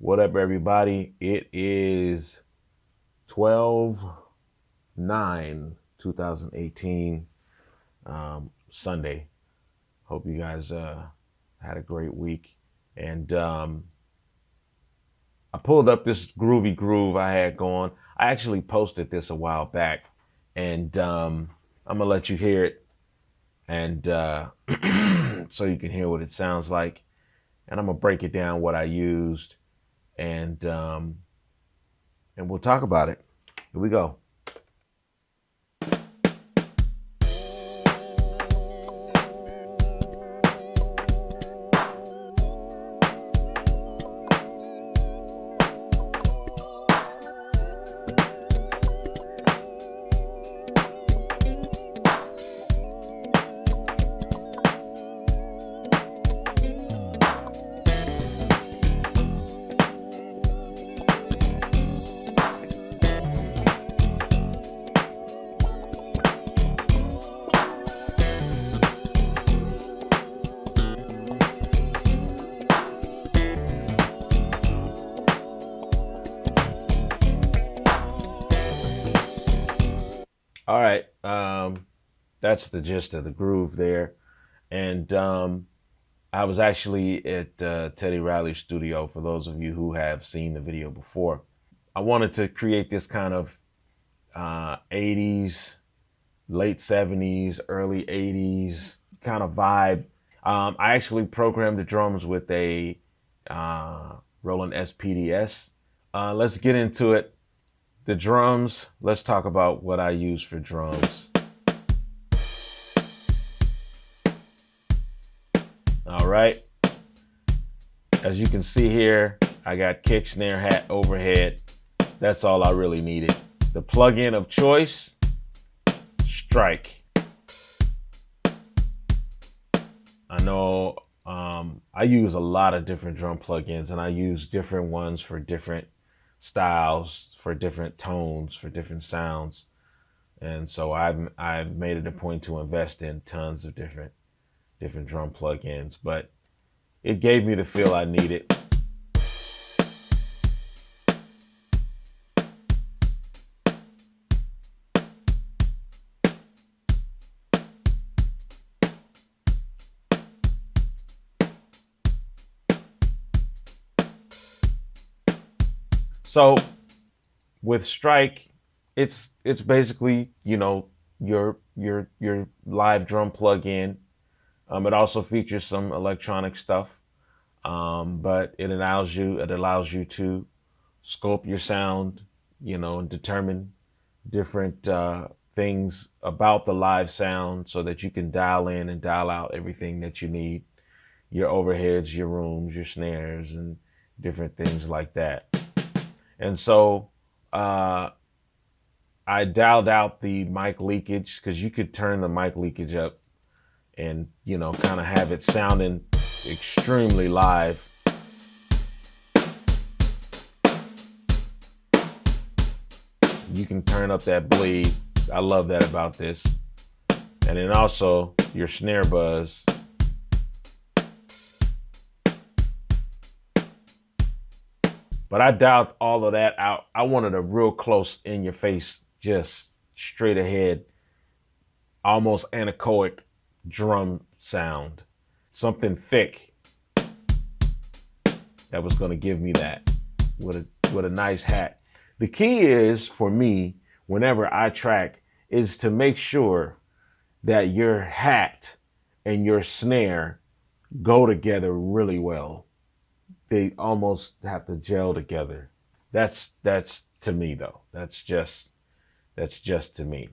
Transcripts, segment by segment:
What up, everybody? It is 12/9/2018, Sunday. Hope you guys had a great week. And I pulled up this groovy groove I had going. I actually posted this a while back, and I'm going to let you hear it, and so you can hear what it sounds like. And I'm going to break it down what I used, and we'll talk about it. Here we go. All right, that's the gist of the groove there. And I was actually at Teddy Riley's studio, for those of you who have seen the video before. I wanted to create this kind of 80s, late 70s, early 80s kind of vibe. I actually programmed the drums with a Roland SPDS. Let's get into it. The drums, let's talk about what I use for drums. All right. As you can see here, I got kick, snare, hat, overhead. That's all I really needed. The plug-in of choice, Strike. I know I use a lot of different drum plugins, and I use different ones for different styles, for different tones, for different sounds. And so I've made it a point to invest in tons of different drum plugins, but it gave me the feel I needed. So with Strike, it's basically, you know, your live drum plug-in. It also features some electronic stuff, but it allows you to scope your sound, you know, and determine different things about the live sound so that you can dial in and dial out everything that you need, your overheads, your rooms, your snares, and different things like that. And so I dialed out the mic leakage, because you could turn the mic leakage up and, you know, kind of have it sounding extremely live. You can turn up that bleed. I love that about this. And then also your snare buzz. But I dialed all of that out. I wanted a real close, in your face, just straight ahead, almost anechoic drum sound. Something thick that was going to give me that with a nice hat. The key is, for me, whenever I track, is to make sure that your hat and your snare go together really well. They almost have to gel together. That's to me, though. That's just to me.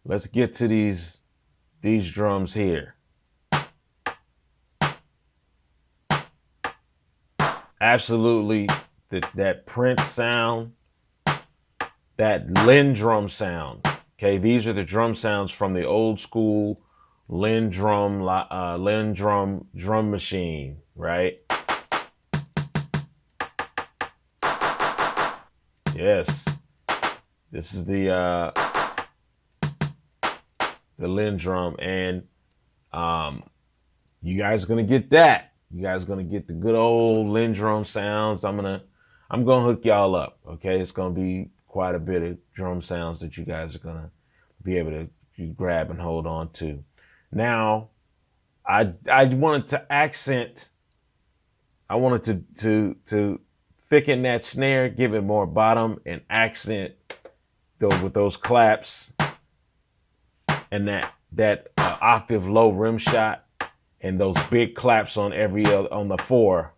Let's get to these drums here. Absolutely, that Prince sound, that Linn drum sound. Okay, these are the drum sounds from the old school Linn drum machine, right? Yes, this is the Linn drum, and you guys are gonna get that. You guys are gonna get the good old Lindrum sounds. I'm gonna hook y'all up. Okay, it's gonna be quite a bit of drum sounds that you guys are gonna be able to grab and hold on to. Now, I wanted to accent. I wanted to thicken that snare, give it more bottom, and accent those with those claps and that octave low rim shot and those big claps on on the 4.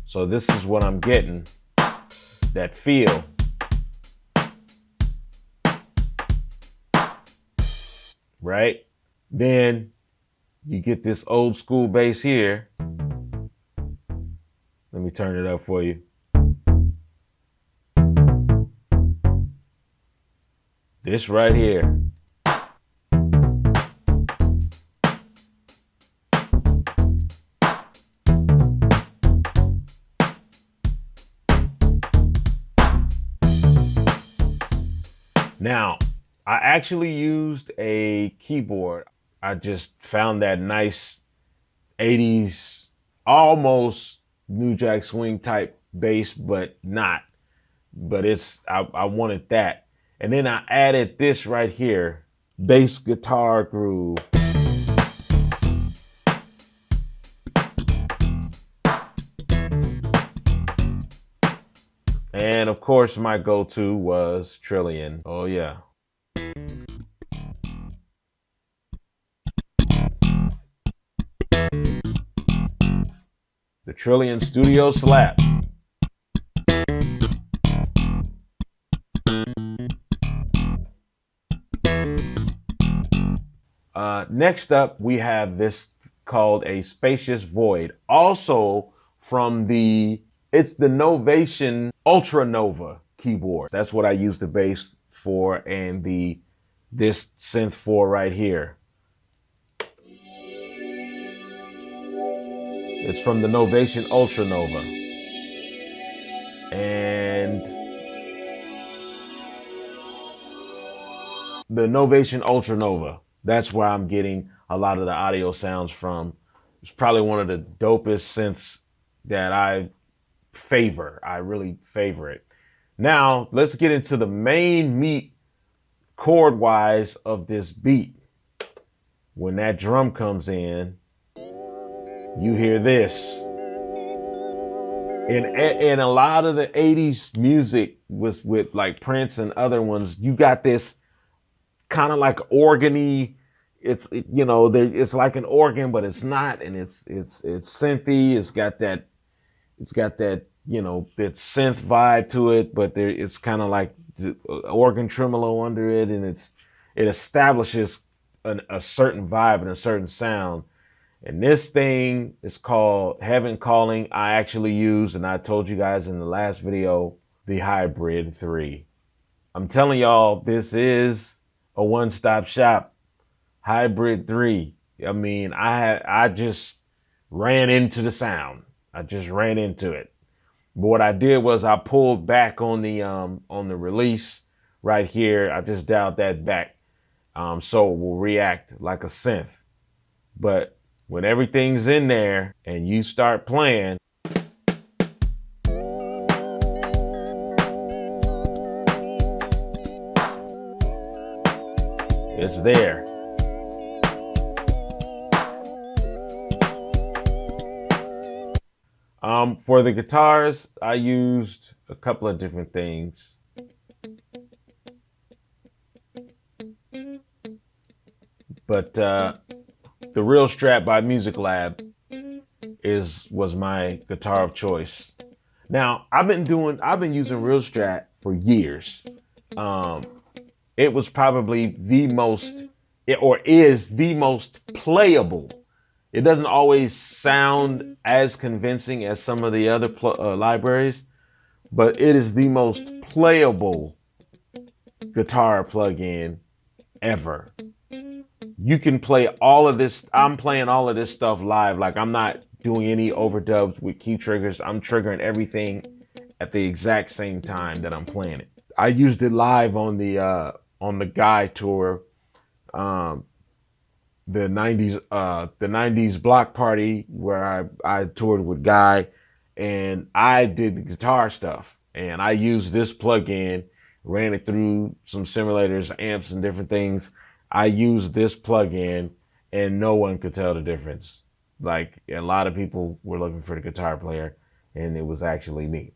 So this is what I'm getting, that feel. Right? Then you get this old school bass here. Let me turn it up for you. This right here. Now, I actually used a keyboard. I just found that nice 80s, almost New Jack Swing type bass, but not. But I wanted that. And then I added this right here, bass guitar groove. And of course, my go-to was Trillion. Oh yeah. The Trillion Studio Slap. Next up, we have this called a Spacious Void. Also from it's the Novation Ultra Nova keyboard. That's what I use the bass for, and this synth 4 right here. It's from the Novation Ultra Nova. And the Novation Ultra Nova, that's where I'm getting a lot of the audio sounds from. It's probably one of the dopest synths that I really favor it. Now, let's get into the main meat chord-wise of this beat. When that drum comes in, you hear this. In a lot of the 80s music with like Prince and other ones, you got this kind of like organy. It's like an organ, but it's not, and it's synthy. It's got that that synth vibe to it, but it's kind of like the organ tremolo under it, and it establishes a certain vibe and a certain sound. And this thing is called Heaven Calling. I actually used, and I told you guys in the last video, the Hybrid 3. I'm telling y'all, this is a one-stop shop. Hybrid 3. I mean, I just ran into the sound. I just ran into it. But what I did was I pulled back on the release right here. I just dialed that back, so it will react like a synth. But when everything's in there and you start playing, it's there. For the guitars, I used a couple of different things. But the Real Strat by Music Lab was my guitar of choice. Now, I've been using Real Strat for years. It was probably is the most playable. It doesn't always sound as convincing as some of the other libraries, but it is the most playable guitar plugin ever. You can play all of this. I'm playing all of this stuff live. Like, I'm not doing any overdubs with key triggers. I'm triggering everything at the exact same time that I'm playing it. I used it live on the Guy tour. the '90s block party where I toured with Guy, and I did the guitar stuff, and I used this plug-in, ran it through some simulators, amps, and different things. I used this plug-in, and no one could tell the difference. Like a lot of people were looking for the guitar player, and it was actually me.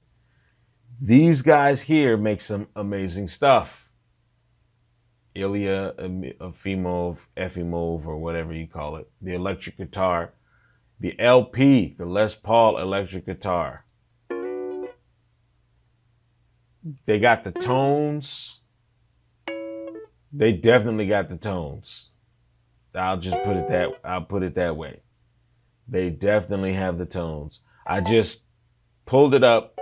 These guys here make some amazing stuff. Ilya Efimov, or whatever you call it. The electric guitar. The LP, the Les Paul electric guitar. They got the tones. They definitely got the tones. I'll put it that way. They definitely have the tones. I just pulled it up,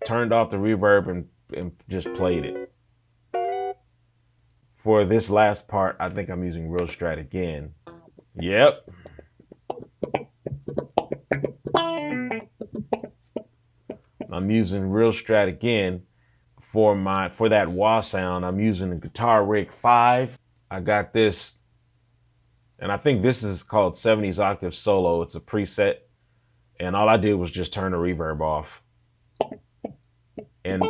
turned off the reverb, and just played it. For this last part, I think I'm using Real Strat again. Yep. I'm using Real Strat again for that wah sound. I'm using the Guitar Rig 5. I got this, and I think this is called 70s Octave Solo. It's a preset, and all I did was just turn the reverb off. And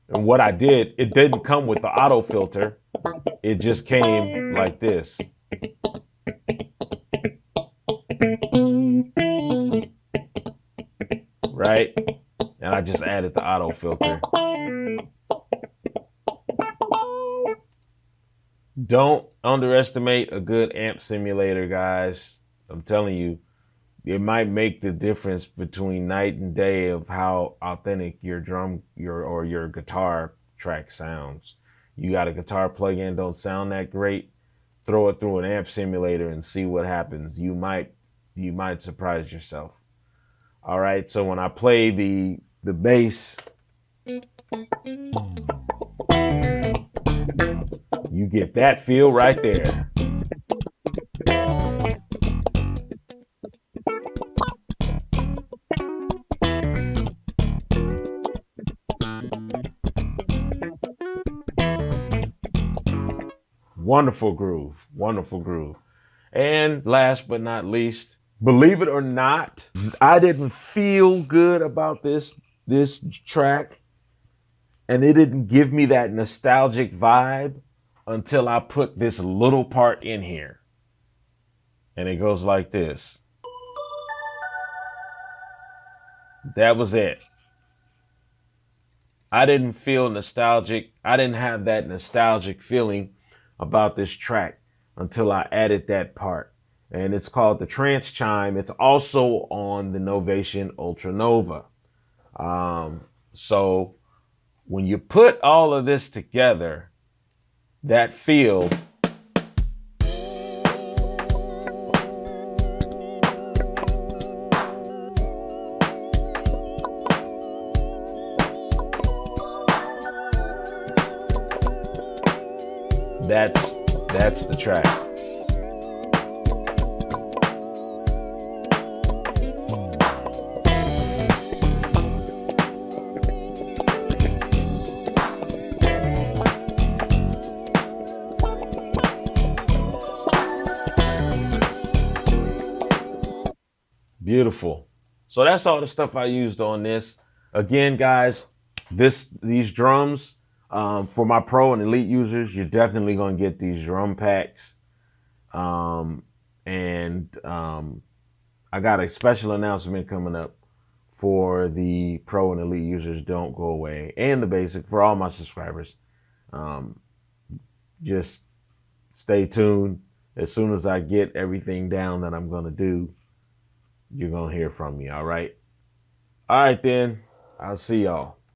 and what I did, it didn't come with the auto filter. It just came like this. Right? And I just added the auto filter. Don't underestimate a good amp simulator, guys. I'm telling you, it might make the difference between night and day of how authentic your guitar track sounds. You got a guitar plug-in, don't sound that great, throw it through an amp simulator and see what happens. You might surprise yourself. All right, so when I play the bass, you get that feel right there. Wonderful groove, wonderful groove. And last but not least, believe it or not, I didn't feel good about this track, and it didn't give me that nostalgic vibe until I put this little part in here. And it goes like this. That was it. I didn't feel nostalgic. I didn't have that nostalgic feeling about this track until I added that part. And it's called the Trance Chime. It's also on the Novation Ultra Nova. So when you put all of this together, that feel, that's the track. Beautiful. So that's all the stuff I used on this. Again, guys, these drums, for my pro and elite users, you're definitely going to get these drum packs. I got a special announcement coming up for the pro and elite users. Don't go away. And the basic for all my subscribers. Just stay tuned. As soon as I get everything down that I'm going to do, you're going to hear from me. All right. All right, then. I'll see y'all.